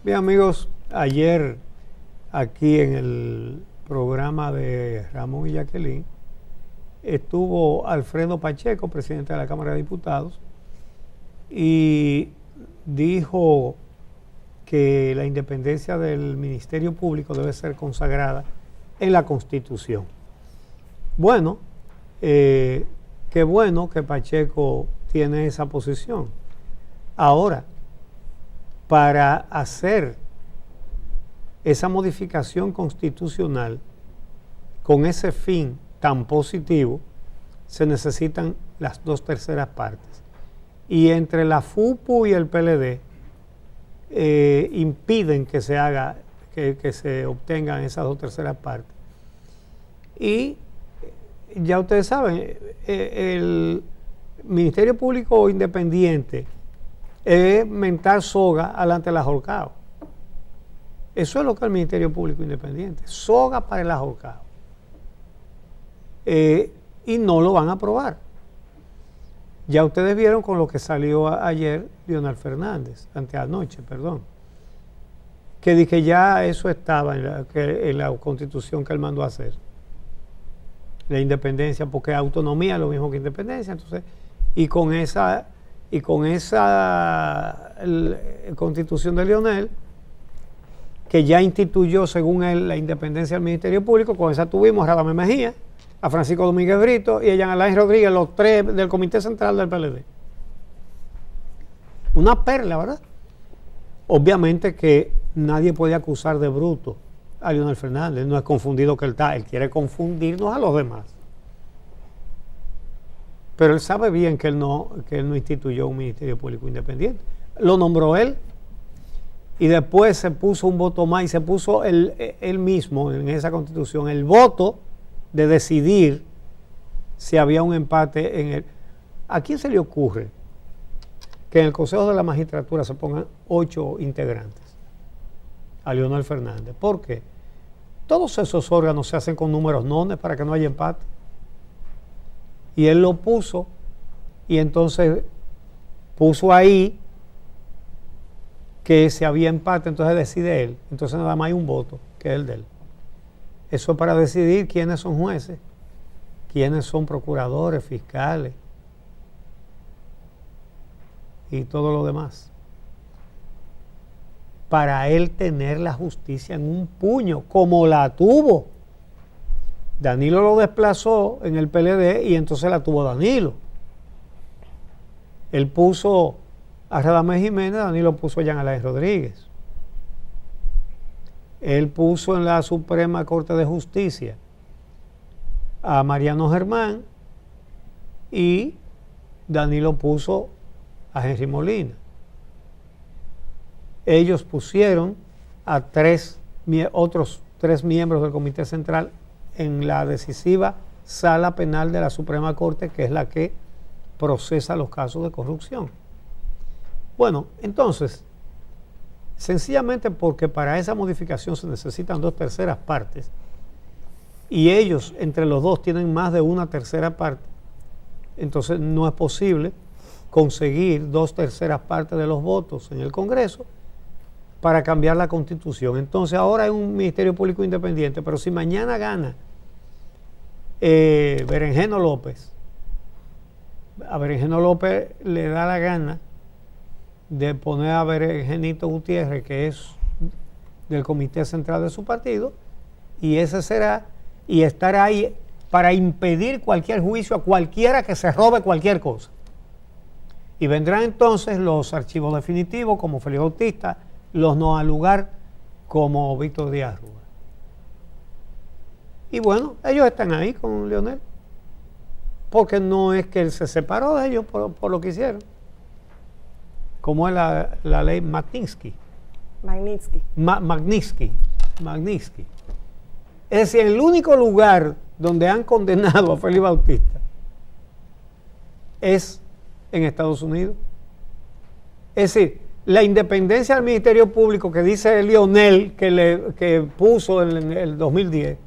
Bien, amigos, ayer aquí en el programa de Ramón y Jacqueline estuvo Alfredo Pacheco, presidente de la Cámara de Diputados, y dijo que la independencia del Ministerio Público debe ser consagrada en la Constitución. Bueno, qué bueno que Pacheco tiene esa posición. Ahora, para hacer esa modificación constitucional con ese fin tan positivo, se necesitan las 2/3 partes. Y entre la FUPU y el PLD impiden que se haga, que se obtengan esas 2/3 partes. Y ya ustedes saben, el Ministerio Público Independiente es mentar soga alante del ahorcado. Eso es lo que es el Ministerio Público Independiente, soga para el ahorcado. Y no lo van a aprobar. Ya ustedes vieron con lo que salió ayer Leonel Fernández, anteanoche, perdón, que dije ya eso estaba en la Constitución que él mandó a hacer. La independencia, porque autonomía es lo mismo que independencia, entonces, y con esa Constitución de Leonel, que ya instituyó, según él, la independencia del Ministerio Público, con esa tuvimos a Radamés Mejía, a Francisco Domínguez Brito y a Jean Alain Rodríguez, los tres del Comité Central del PLD. Una perla, ¿verdad? Obviamente que nadie puede acusar de bruto a Leonel Fernández, no es confundido que él está, él quiere confundirnos a los demás. Pero él sabe bien que él no instituyó un Ministerio Público Independiente. Lo nombró él y después se puso un voto más y se puso él mismo en esa Constitución el voto de decidir si había un empate en el... ¿A quién se le ocurre que en el Consejo de la Magistratura se pongan 8 integrantes? A Leonel Fernández. ¿Por qué? Todos esos órganos se hacen con números nones para que no haya empate. Y él lo puso y entonces puso ahí que si había empate, entonces decide él. Entonces nada más hay un voto, que es el de él. Eso es para decidir quiénes son jueces, quiénes son procuradores, fiscales y todo lo demás. Para él tener la justicia en un puño, como la tuvo. Danilo lo desplazó en el PLD y entonces la tuvo Danilo. Él puso a Radamés Jiménez, Danilo puso a Jean Alain Rodríguez. Él puso en la Suprema Corte de Justicia a Mariano Germán y Danilo puso a Henry Molina. Ellos pusieron a otros tres miembros del Comité Central en la decisiva Sala Penal de la Suprema Corte, que es la que procesa los casos de corrupción. Bueno, entonces, sencillamente porque para esa modificación se necesitan 2/3 partes y ellos entre los dos tienen más de 1/3 parte, entonces no es posible conseguir 2/3 partes de los votos en el Congreso para cambiar la Constitución. Entonces ahora hay un Ministerio Público Independiente, pero si mañana gana Berenjeno López, a Berenjeno López le da la gana de poner a Berenjenito Gutiérrez, que es del Comité Central de su partido, y ese será, y estará ahí para impedir cualquier juicio a cualquiera que se robe cualquier cosa. Y vendrán entonces los archivos definitivos como Félix Bautista, los no al lugar como Víctor Díaz Rúa. Y bueno, ellos están ahí con Leonel, porque no es que él se separó de ellos por lo que hicieron, como es la ley Magnitsky. Es decir, el único lugar donde han condenado a Félix Bautista es en Estados Unidos. Es decir, la independencia del Ministerio Público que dice Leonel que puso en el 2010,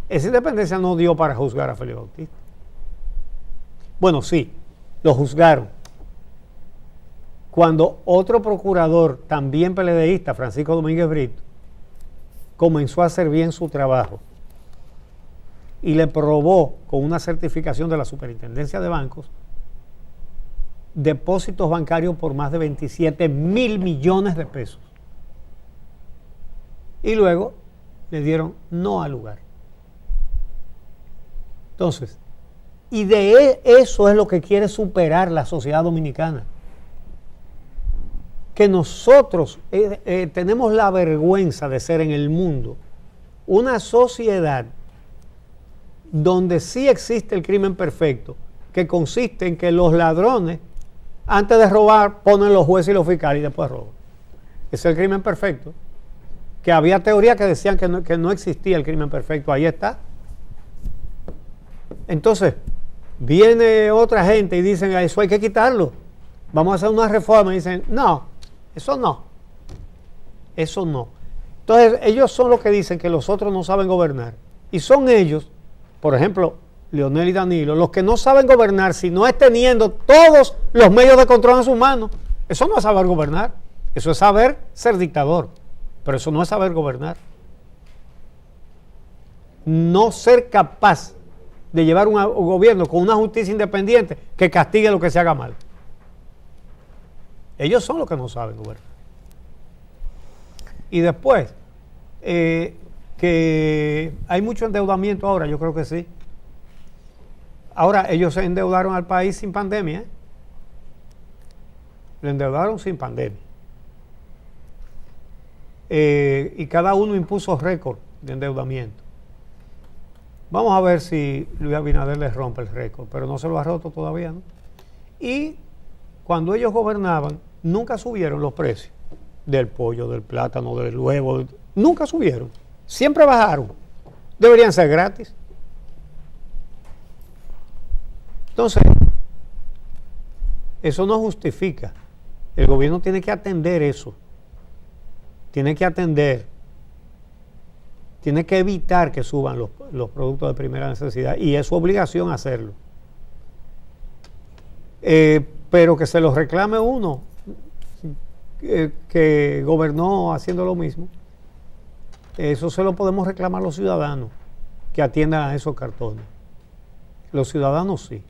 esa independencia no dio para juzgar a Félix Bautista. Bueno, sí, lo juzgaron cuando otro procurador, también PLDista, Francisco Domínguez Brito, comenzó a hacer bien su trabajo y le probó con una certificación de la Superintendencia de Bancos depósitos bancarios por más de 27,000 millones de pesos. Y luego le dieron no al lugar. Entonces, y de eso es lo que quiere superar la sociedad dominicana. Que nosotros tenemos la vergüenza de ser en el mundo una sociedad donde sí existe el crimen perfecto, que consiste en que los ladrones, antes de robar, ponen los jueces y los fiscales y después roban. Ese es el crimen perfecto. Que había teorías que decían que no existía el crimen perfecto. Ahí está. Entonces, viene otra gente y dicen, eso hay que quitarlo. Vamos a hacer una reforma. Y dicen, no, eso no. Eso no. Entonces, ellos son los que dicen que los otros no saben gobernar. Y son ellos, por ejemplo, Leonel y Danilo, los que no saben gobernar si no es teniendo todos los medios de control en sus manos. Eso no es saber gobernar. Eso es saber ser dictador. Pero eso no es saber gobernar. No ser capaz de llevar un gobierno con una justicia independiente que castigue lo que se haga mal. Ellos son los que no saben gobernar. Y después, que hay mucho endeudamiento ahora, yo creo que sí. Ahora, ellos se endeudaron al país sin pandemia. Lo endeudaron sin pandemia. Y cada uno impuso récord de endeudamiento. Vamos a ver si Luis Abinader les rompe el récord, pero no se lo ha roto todavía, ¿no? Y cuando ellos gobernaban, nunca subieron los precios del pollo, del plátano, del huevo, nunca subieron, siempre bajaron. Deberían ser gratis. Entonces, eso no justifica. El gobierno tiene que atender eso. Tiene que atender. Tiene que evitar que suban los productos de primera necesidad. Y es su obligación hacerlo. Pero que se los reclame uno que gobernó haciendo lo mismo. Eso se lo podemos reclamar los ciudadanos que atiendan a esos cartones. Los ciudadanos sí.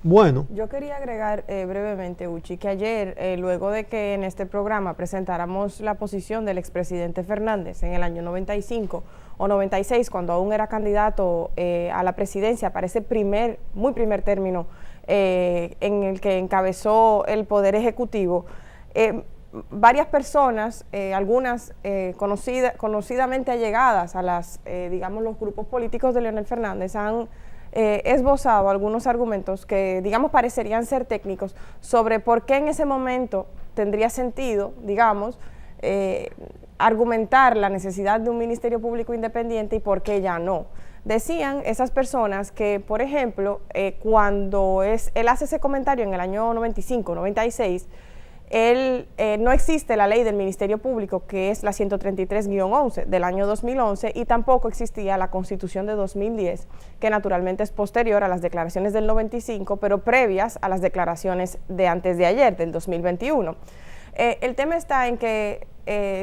Bueno. Yo quería agregar brevemente, Uchi, que ayer, luego de que en este programa presentáramos la posición del expresidente Fernández en el año 95 o 96, cuando aún era candidato a la presidencia para ese muy primer término en el que encabezó el Poder Ejecutivo, varias personas, algunas conocidamente allegadas a digamos, los grupos políticos de Leonel Fernández, han esbozado algunos argumentos que, digamos, parecerían ser técnicos sobre por qué en ese momento tendría sentido, digamos, argumentar la necesidad de un Ministerio Público independiente y por qué ya no. Decían esas personas que, por ejemplo, cuando él hace ese comentario en el año 95, 96, no existe la ley del Ministerio Público, que es la 133-11 del año 2011, y tampoco existía la Constitución de 2010, que naturalmente es posterior a las declaraciones del 95, pero previas a las declaraciones de antes de ayer, del 2021. El tema está en que,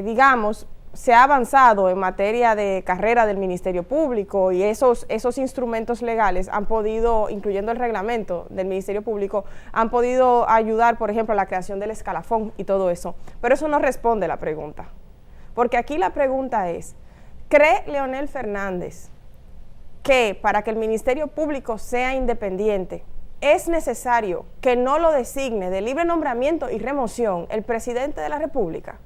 digamos, se ha avanzado en materia de carrera del Ministerio Público y esos instrumentos legales han podido, incluyendo el reglamento del Ministerio Público, han podido ayudar, por ejemplo, a la creación del escalafón y todo eso. Pero eso no responde a la pregunta. Porque aquí la pregunta es, ¿cree Leonel Fernández que para que el Ministerio Público sea independiente es necesario que no lo designe de libre nombramiento y remoción el presidente de la República?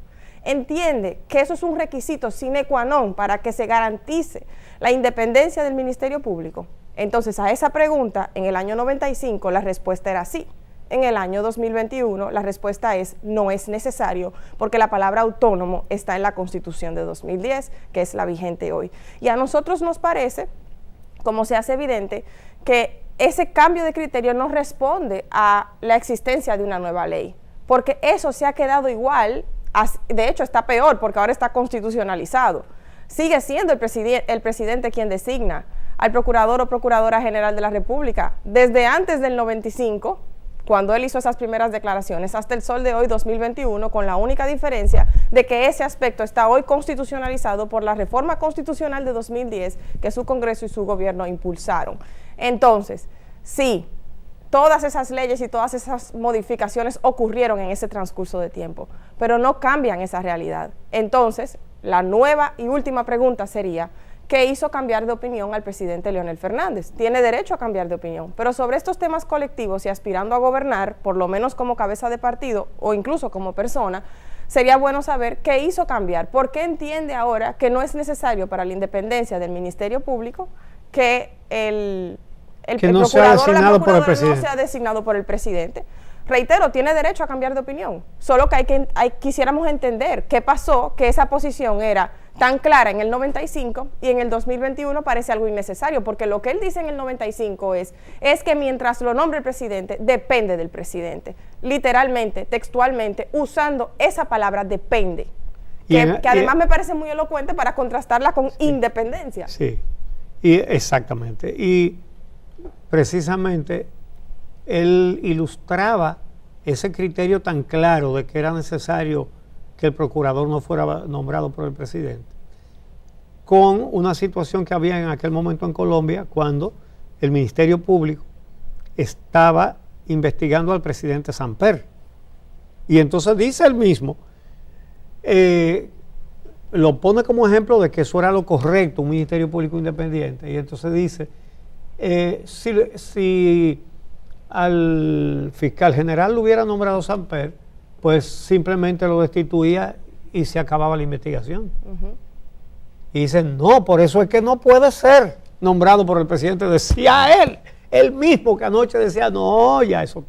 ¿Entiende que eso es un requisito sine qua non para que se garantice la independencia del Ministerio Público? Entonces, a esa pregunta, en el año 95, la respuesta era sí. En el año 2021, la respuesta es no es necesario, porque la palabra autónomo está en la Constitución de 2010, que es la vigente hoy. Y a nosotros nos parece, como se hace evidente, que ese cambio de criterio no responde a la existencia de una nueva ley, porque eso se ha quedado igual. De hecho, está peor porque ahora está constitucionalizado. Sigue siendo el presidente quien designa al procurador o procuradora general de la República. Desde antes del 95, cuando él hizo esas primeras declaraciones, hasta el sol de hoy, 2021, con la única diferencia de que ese aspecto está hoy constitucionalizado por la reforma constitucional de 2010 que su Congreso y su gobierno impulsaron. Entonces, sí, todas esas leyes y todas esas modificaciones ocurrieron en ese transcurso de tiempo, pero no cambian esa realidad. Entonces, la nueva y última pregunta sería, ¿qué hizo cambiar de opinión al presidente Leonel Fernández? Tiene derecho a cambiar de opinión, pero sobre estos temas colectivos y aspirando a gobernar, por lo menos como cabeza de partido o incluso como persona, sería bueno saber qué hizo cambiar, por qué entiende ahora que no es necesario para la independencia del Ministerio Público que el no sea designado por el presidente. No sea designado por el presidente. Reitero, tiene derecho a cambiar de opinión, solo que quisiéramos entender qué pasó, que esa posición era tan clara en el 95 y en el 2021 parece algo innecesario, porque lo que él dice en el 95 es que mientras lo nombre el presidente, depende del presidente, literalmente, textualmente, usando esa palabra depende, que además me parece muy elocuente para contrastarla con independencia. Sí, exactamente, y precisamente él ilustraba ese criterio tan claro de que era necesario que el procurador no fuera nombrado por el presidente, con una situación que había en aquel momento en Colombia cuando el Ministerio Público estaba investigando al presidente Samper. Y entonces dice él mismo, lo pone como ejemplo de que eso era lo correcto, un Ministerio Público independiente, y entonces dice, si al fiscal general lo hubiera nombrado Samper, pues simplemente lo destituía y se acababa la investigación. Y dicen, no, por eso es que no puede ser nombrado por el presidente. Decía él mismo que anoche decía, no, ya eso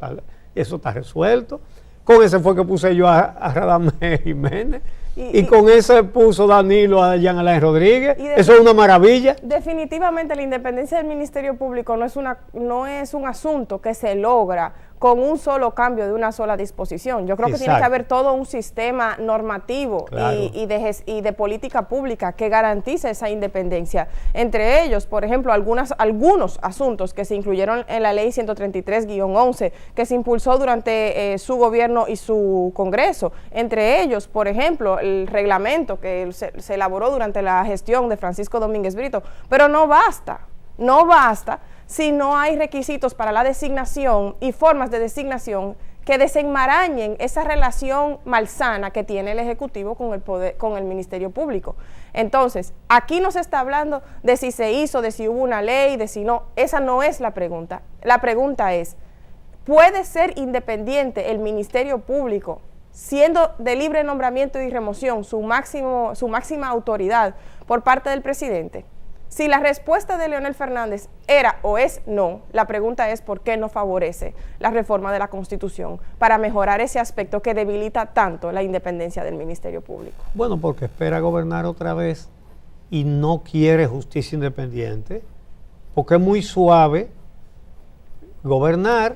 está resuelto. Con ese fue que puse yo a Radamés Jiménez. Y con ese puso Danilo a Jean Alain Rodríguez. Eso es una maravilla. Definitivamente la independencia del Ministerio Público no es un asunto que se logra con un solo cambio de una sola disposición. Yo creo que tiene que haber todo un sistema normativo, claro, y de política pública que garantice esa independencia. Entre ellos, por ejemplo, algunos asuntos que se incluyeron en la ley 133-11, que se impulsó durante su gobierno y su Congreso. Entre ellos, por ejemplo, el reglamento que se elaboró durante la gestión de Francisco Domínguez Brito. Pero no basta si no hay requisitos para la designación y formas de designación que desenmarañen esa relación malsana que tiene el Ejecutivo con el poder, con el Ministerio Público. Entonces, aquí no se está hablando de si se hizo, de si hubo una ley, de si no. Esa no es la pregunta. La pregunta es, ¿puede ser independiente el Ministerio Público, siendo de libre nombramiento y remoción su máxima autoridad por parte del presidente? Si la respuesta de Leonel Fernández era o es no, la pregunta es por qué no favorece la reforma de la Constitución para mejorar ese aspecto que debilita tanto la independencia del Ministerio Público. Bueno, porque espera gobernar otra vez y no quiere justicia independiente, porque es muy suave gobernar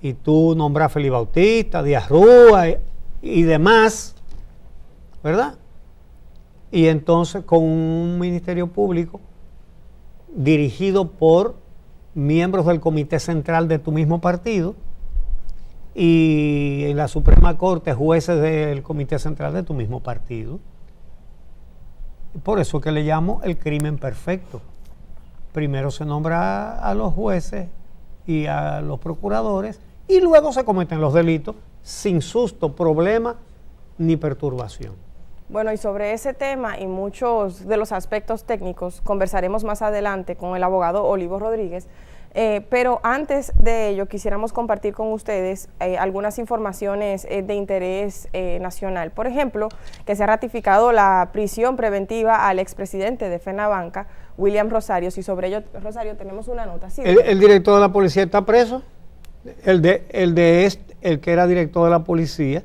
y tú nombras a Félix Bautista, Díaz Rúa y demás, ¿verdad? Y entonces con un Ministerio Público dirigido por miembros del Comité Central de tu mismo partido y en la Suprema Corte jueces del Comité Central de tu mismo partido. Por eso que le llamo el crimen perfecto. Primero se nombra a los jueces y a los procuradores y luego se cometen los delitos sin susto, problema ni perturbación. Bueno, y sobre ese tema y muchos de los aspectos técnicos conversaremos más adelante con el abogado Olivo Rodríguez, pero antes de ello quisiéramos compartir con ustedes algunas informaciones de interés nacional. Por ejemplo, que se ha ratificado la prisión preventiva al expresidente de FENABANCA, William Rosarios, y sobre ello, Rosario, tenemos una nota. ¿Sí? ¿El director de la policía está preso? El que era director de la policía.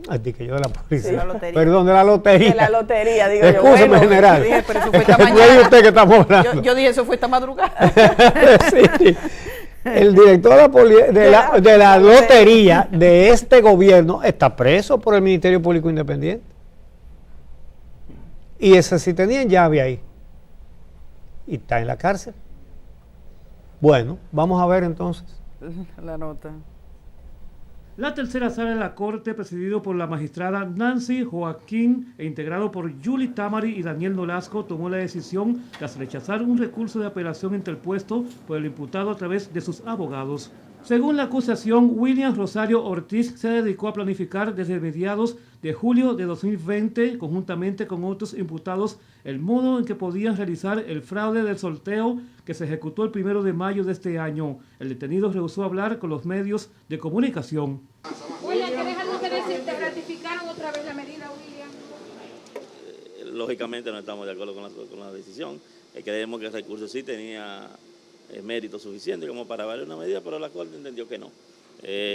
Así que yo de la policía. Sí, la lotería. Perdón, de la lotería. De la lotería, digo yo. Excúseme, Bueno, general. Yo dije, pero eso fue esta mañana. No es usted que estamos hablando. Yo dije, eso fue esta madrugada. Sí. El director de la lotería de este gobierno está preso por el Ministerio Público Independiente. Y ese sí tenía llave ahí. Y está en la cárcel. Bueno, vamos a ver entonces la nota. La tercera sala de la Corte, presidido por la magistrada Nancy Joaquín e integrado por Yuli Tamari y Daniel Nolasco, tomó la decisión tras rechazar un recurso de apelación interpuesto por el imputado a través de sus abogados. Según la acusación, William Rosario Ortiz se dedicó a planificar desde mediados de julio de 2020, conjuntamente con otros imputados, el modo en que podían realizar el fraude del sorteo que se ejecutó el 1 de mayo de este año. El detenido rehusó hablar con los medios de comunicación. William, ¿qué dejarnos de decir? ¿Te ratificaron otra vez la medida, William? Lógicamente no estamos de acuerdo con la decisión. Creemos que el recurso sí tenía mérito suficiente como para valer una medida, pero la Corte entendió que no.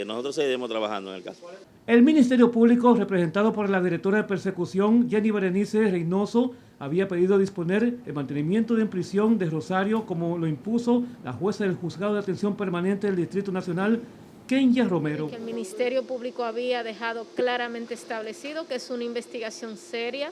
Nosotros seguiremos trabajando en el caso. El Ministerio Público, representado por la directora de persecución, Jenny Berenice Reynoso, había pedido disponer el mantenimiento en prisión de Rosario, como lo impuso la jueza del Juzgado de Atención Permanente del Distrito Nacional, Kenya Romero. Que el Ministerio Público había dejado claramente establecido que es una investigación seria,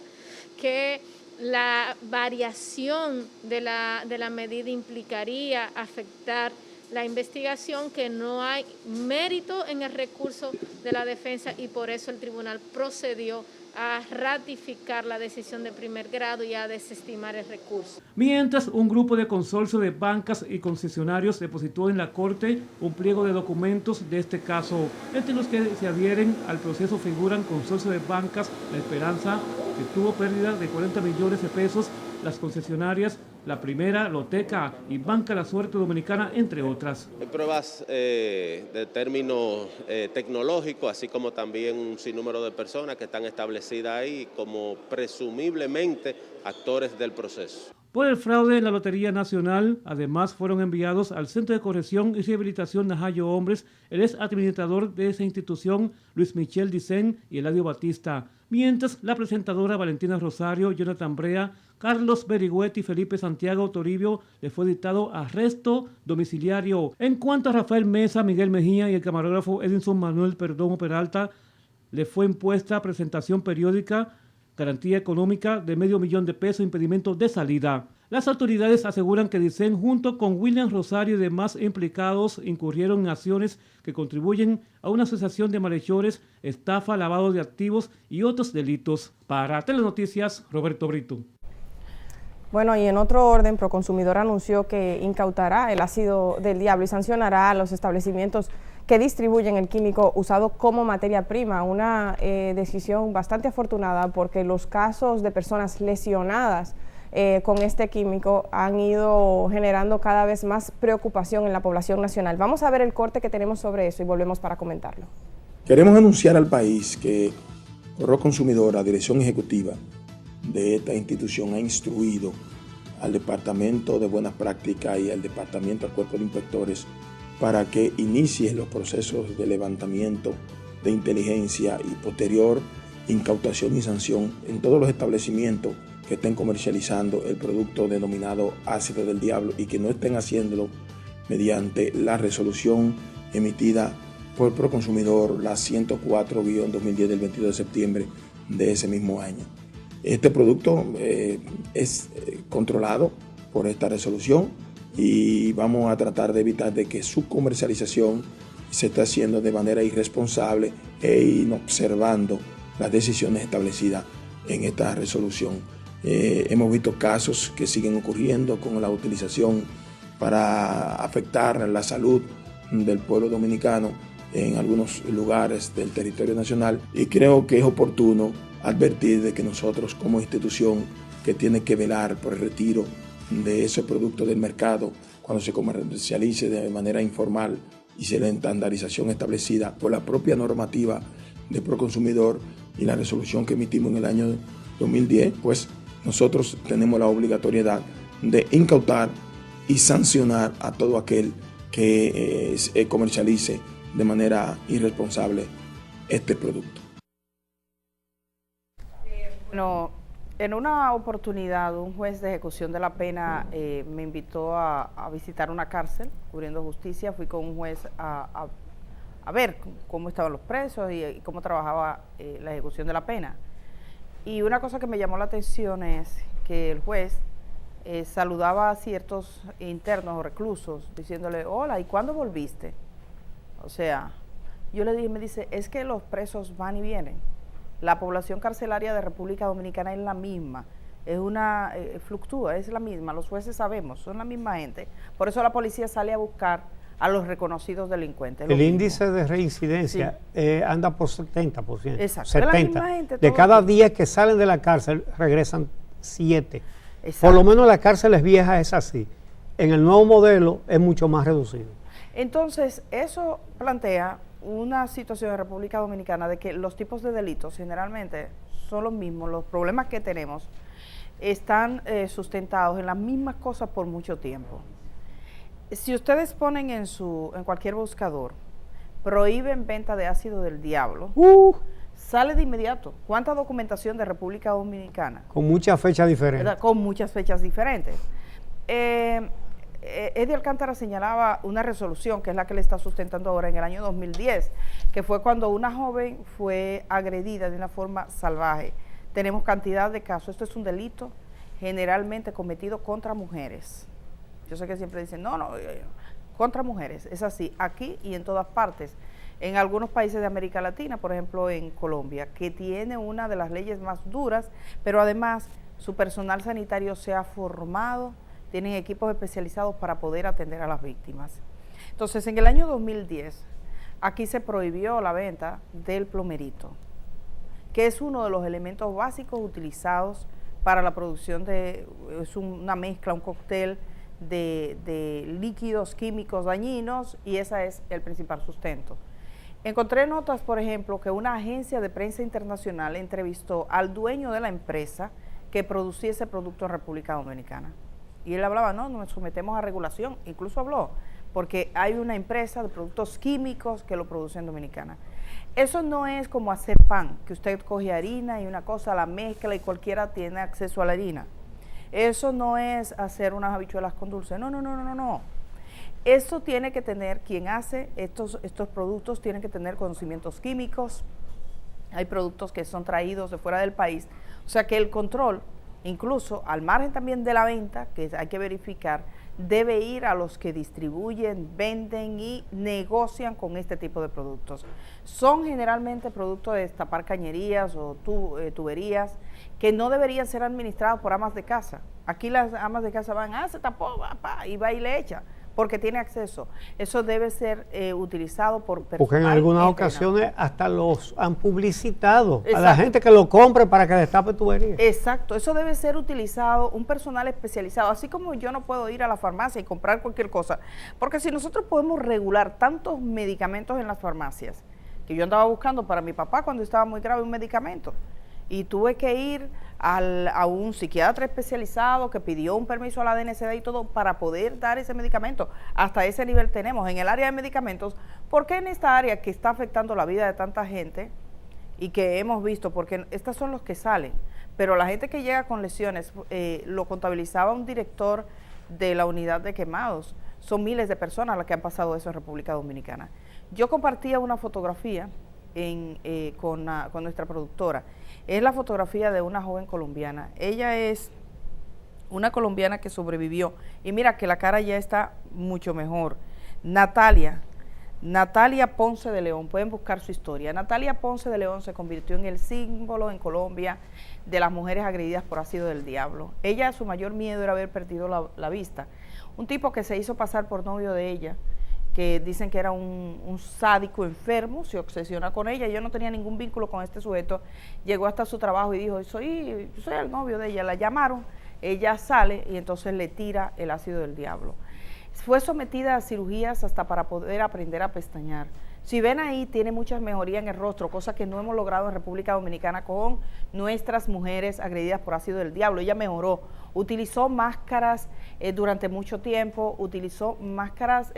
que la variación de la medida implicaría afectar la investigación, que no hay mérito en el recurso de la defensa y por eso el tribunal procedió a ratificar la decisión de primer grado y a desestimar el recurso. Mientras, un grupo de consorcio de bancas y concesionarios depositó en la Corte un pliego de documentos de este caso. Entre los que se adhieren al proceso figuran Consorcio de Bancas La Esperanza, que tuvo pérdida de 40 millones de pesos, las concesionarias La Primera, Loteca y Banca La Suerte Dominicana, entre otras. Hay pruebas de términos tecnológicos, así como también un sinnúmero de personas que están establecidas ahí como presumiblemente actores del proceso. Por el fraude en la Lotería Nacional, además fueron enviados al Centro de Corrección y Rehabilitación Najayo Hombres el ex administrador de esa institución, Luis Michel Dicen y Eladio Batista, mientras la presentadora Valentina Rosario, Jonathan Brea, Carlos Berigüet y Felipe Santiago Toribio le fue dictado arresto domiciliario. En cuanto a Rafael Mesa, Miguel Mejía y el camarógrafo Edinson Manuel Perdomo Peralta, le fue impuesta presentación periódica, garantía económica de $500,000 de pesos, impedimento de salida. Las autoridades aseguran que Dicen, junto con William Rosario y demás implicados, incurrieron en acciones que contribuyen a una asociación de malhechores, estafa, lavado de activos y otros delitos. Para Telenoticias, Roberto Brito. Bueno, y en otro orden, Proconsumidor anunció que incautará el ácido del diablo y sancionará a los establecimientos que distribuyen el químico usado como materia prima. Una decisión bastante afortunada porque los casos de personas lesionadas con este químico han ido generando cada vez más preocupación en la población nacional. Vamos a ver el corte que tenemos sobre eso y volvemos para comentarlo. Queremos anunciar al país que Proconsumidor, la dirección ejecutiva de esta institución, ha instruido al Departamento de Buenas Prácticas y al Departamento, al Cuerpo de Inspectores, para que inicie los procesos de levantamiento de inteligencia y posterior incautación y sanción en todos los establecimientos que estén comercializando el producto denominado ácido del diablo y que no estén haciéndolo mediante la resolución emitida por Proconsumidor, la 104-2010 del 22 de septiembre de ese mismo año. Este producto es controlado por esta resolución y vamos a tratar de evitar de que su comercialización se esté haciendo de manera irresponsable e inobservando las decisiones establecidas en esta resolución. Hemos visto casos que siguen ocurriendo con la utilización para afectar la salud del pueblo dominicano en algunos lugares del territorio nacional y creo que es oportuno advertir de que nosotros como institución que tiene que velar por el retiro de ese producto del mercado cuando se comercialice de manera informal y sea la estandarización establecida por la propia normativa de Proconsumidor y la resolución que emitimos en el año 2010, pues nosotros tenemos la obligatoriedad de incautar y sancionar a todo aquel que comercialice de manera irresponsable este producto. Bueno, en una oportunidad un juez de ejecución de la pena me invitó a visitar una cárcel cubriendo justicia. Fui con un juez a ver cómo estaban los presos y cómo trabajaba la ejecución de la pena. Y una cosa que me llamó la atención es que el juez saludaba a ciertos internos o reclusos diciéndole, hola, ¿y cuándo volviste? O sea, yo le dije, me dice, es que los presos van y vienen. La población carcelaria de República Dominicana es la misma, fluctúa, es la misma, los jueces sabemos, son la misma gente. Por eso la policía sale a buscar a los reconocidos delincuentes. El índice de reincidencia anda por 70%. Exacto. 70. Gente, de cada 10 que salen de la cárcel, regresan 7. Exacto. Por lo menos las cárceles viejas es así. En el nuevo modelo es mucho más reducido. Entonces, eso plantea una situación en República Dominicana de que los tipos de delitos generalmente son los mismos, los problemas que tenemos están sustentados en las mismas cosas por mucho tiempo. Si ustedes ponen en cualquier buscador, prohíben venta de ácido del diablo, sale de inmediato. ¿Cuánta documentación de República Dominicana? Con muchas fechas diferentes. ¿Verdad? Con muchas fechas diferentes. Eddie Alcántara señalaba una resolución, que es la que le está sustentando ahora, en el año 2010, que fue cuando una joven fue agredida de una forma salvaje. Tenemos cantidad de casos. Esto es un delito generalmente cometido contra mujeres. Yo sé que siempre dicen, no, contra mujeres. Es así, aquí y en todas partes. En algunos países de América Latina, por ejemplo en Colombia, que tiene una de las leyes más duras, pero además su personal sanitario se ha formado, tienen equipos especializados para poder atender a las víctimas. Entonces, en el año 2010, aquí se prohibió la venta del plomerito, que es uno de los elementos básicos utilizados para la producción es una mezcla, un cóctel de líquidos químicos dañinos, y ese es el principal sustento. Encontré notas, por ejemplo, que una agencia de prensa internacional entrevistó al dueño de la empresa que producía ese producto en República Dominicana. Y él hablaba, no, nos sometemos a regulación, incluso habló, porque hay una empresa de productos químicos que lo produce en Dominicana. Eso no es como hacer pan, que usted coge harina y una cosa, la mezcla y cualquiera tiene acceso a la harina. Eso no es hacer unas habichuelas con dulce, no. Eso tiene que tener, quien hace estos productos, tiene que tener conocimientos químicos. Hay productos que son traídos de fuera del país, o sea que el control, incluso al margen también de la venta, que hay que verificar, debe ir a los que distribuyen, venden y negocian con este tipo de productos. Son generalmente productos de destapar cañerías o tuberías que no deberían ser administrados por amas de casa. Aquí las amas de casa van, se tapó, y va y le echa, porque tiene acceso. Eso debe ser utilizado por personal. Porque en algunas ocasiones hasta los han publicitado. Exacto. A la gente que lo compre para que destape tuberías. Exacto, eso debe ser utilizado, un personal especializado, así como yo no puedo ir a la farmacia y comprar cualquier cosa, porque si nosotros podemos regular tantos medicamentos en las farmacias, que yo andaba buscando para mi papá cuando estaba muy grave un medicamento, y tuve que ir a un psiquiatra especializado que pidió un permiso a la DNCD y todo para poder dar ese medicamento. Hasta ese nivel tenemos en el área de medicamentos. ¿Por qué en esta área que está afectando la vida de tanta gente y que hemos visto? Porque estos son los que salen, pero la gente que llega con lesiones, lo contabilizaba un director de la unidad de quemados. Son miles de personas las que han pasado eso en República Dominicana. Yo compartía una fotografía con nuestra productora. Es la fotografía de una joven colombiana. Ella es una colombiana que sobrevivió. Y mira que la cara ya está mucho mejor. Natalia Ponce de León. Pueden buscar su historia. Natalia Ponce de León se convirtió en el símbolo en Colombia de las mujeres agredidas por ácido del diablo. Ella, su mayor miedo era haber perdido la vista. Un tipo que se hizo pasar por novio de ella, que dicen que era un sádico enfermo, se obsesiona con ella. Yo no tenía ningún vínculo con este sujeto. Llegó hasta su trabajo y dijo, soy el novio de ella. La llamaron, ella sale y entonces le tira el ácido del diablo. Fue sometida a cirugías hasta para poder aprender a pestañear. Si ven ahí, tiene muchas mejorías en el rostro, cosa que no hemos logrado en República Dominicana con nuestras mujeres agredidas por ácido del diablo. Ella mejoró, utilizó máscaras durante mucho tiempo, utilizó máscaras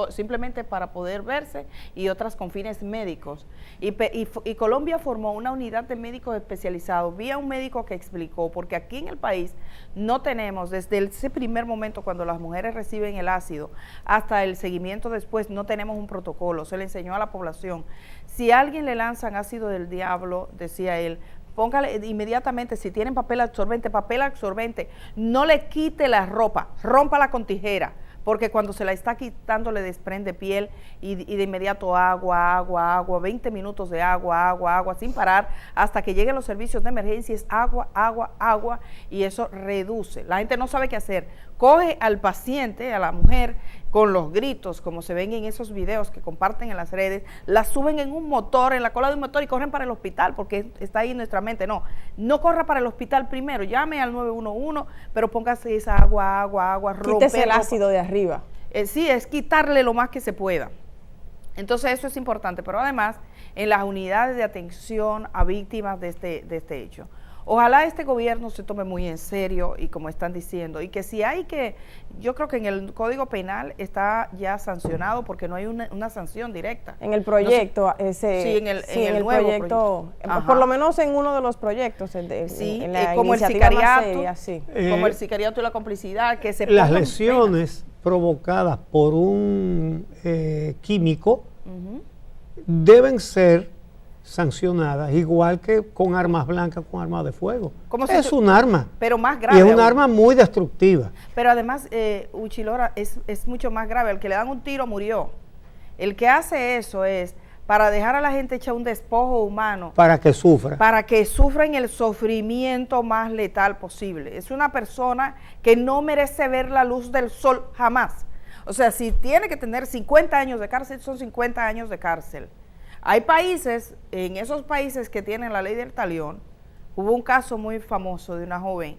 simplemente para poder verse y otras con fines médicos. Y Colombia formó una unidad de médicos especializados. Vi a un médico que explicó, porque aquí en el país no tenemos, desde ese primer momento cuando las mujeres reciben el ácido hasta el seguimiento después, no tenemos un protocolo. Se le enseñó a la población. Si a alguien le lanzan ácido del diablo, decía él, póngale inmediatamente, si tienen papel absorbente, no le quite la ropa, rómpala con tijera, porque cuando se la está quitando le desprende piel y de inmediato agua, 20 minutos de agua, sin parar, hasta que lleguen los servicios de emergencia, es agua, y eso reduce. La gente no sabe qué hacer. Coge al paciente, a la mujer, con los gritos, como se ven en esos videos que comparten en las redes, la suben en un motor, en la cola de un motor y corren para el hospital, porque está ahí en nuestra mente. No corra para el hospital primero, llame al 911, pero póngase esa agua, quítese el ácido de arriba. Sí, es quitarle lo más que se pueda. Entonces eso es importante, pero además en las unidades de atención a víctimas de este hecho. Ojalá este gobierno se tome muy en serio y como están diciendo, y que si hay que, yo creo que en el Código Penal está ya sancionado porque no hay una sanción directa. En el proyecto, no sé, sí, en el nuevo proyecto. Por lo menos en uno de los proyectos, sí, en la como el sicariato, seria, sí. Como el sicariato y la complicidad, que se las lesiones provocadas por un químico deben ser sancionadas, igual que con armas blancas, con armas de fuego. Es un arma, pero más grave. Y es un arma muy destructiva. Pero además, Uchilora, es mucho más grave. El que le dan un tiro murió. El que hace eso es para dejar a la gente hecha un despojo humano. Para que sufra. Para que sufran el sufrimiento más letal posible. Es una persona que no merece ver la luz del sol jamás. O sea, si tiene que tener 50 años de cárcel, son 50 años de cárcel. Hay países, en esos países que tienen la ley del talión, hubo un caso muy famoso de una joven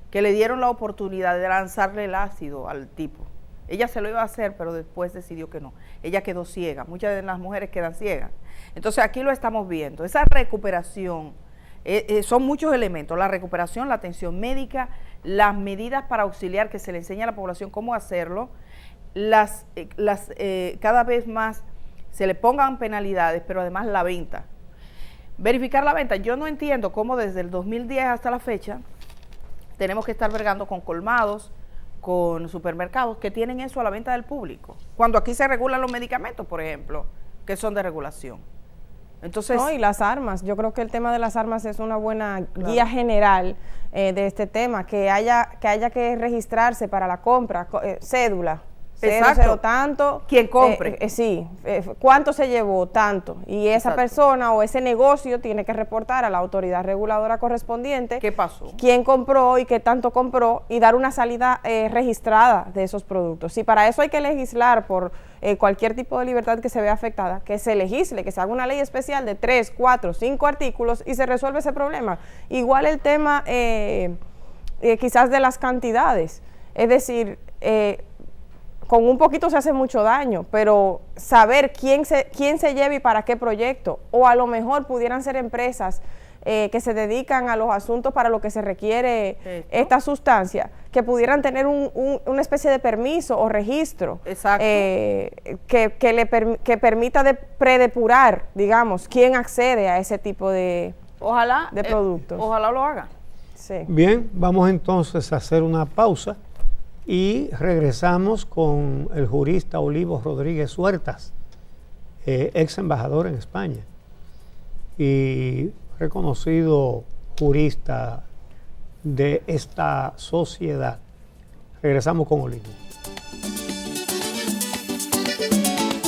que le dieron la oportunidad de lanzarle el ácido al tipo. Ella se lo iba a hacer, pero después decidió que no. Ella quedó ciega. Muchas de las mujeres quedan ciegas. Entonces aquí lo estamos viendo. Esa recuperación, son muchos elementos. La recuperación, la atención médica, las medidas para auxiliar que se le enseña a la población cómo hacerlo, cada vez más se le pongan penalidades, pero además la venta. Verificar la venta. Yo no entiendo cómo desde el 2010 hasta la fecha tenemos que estar bregando con colmados, con supermercados que tienen eso a la venta del público. Cuando aquí se regulan los medicamentos, por ejemplo, que son de regulación. Entonces, no, y las armas. Yo creo que el tema de las armas es una buena guía general de este tema, que haya que registrarse para la compra, cédula. Exacto. Tanto. Quien compre. ¿Cuánto se llevó? Tanto. Y esa persona o ese negocio tiene que reportar a la autoridad reguladora correspondiente. ¿Qué pasó? Quién compró y qué tanto compró y dar una salida registrada de esos productos. Si para eso hay que legislar por cualquier tipo de libertad que se vea afectada, que se legisle, que se haga una ley especial de 3, 4, 5 artículos y se resuelve ese problema. Igual el tema quizás de las cantidades. Es decir, con un poquito se hace mucho daño, pero saber quién se lleva y para qué proyecto, o a lo mejor pudieran ser empresas que se dedican a los asuntos para lo que se requiere esta sustancia, que pudieran tener una especie de permiso o registro que permita predepurar, digamos, quién accede a ese tipo de productos. Ojalá lo haga. Sí. Bien, vamos entonces a hacer una pausa. Y regresamos con el jurista Olivo Rodríguez Huertas, ex embajador en España y reconocido jurista de esta sociedad. Regresamos con Olivo.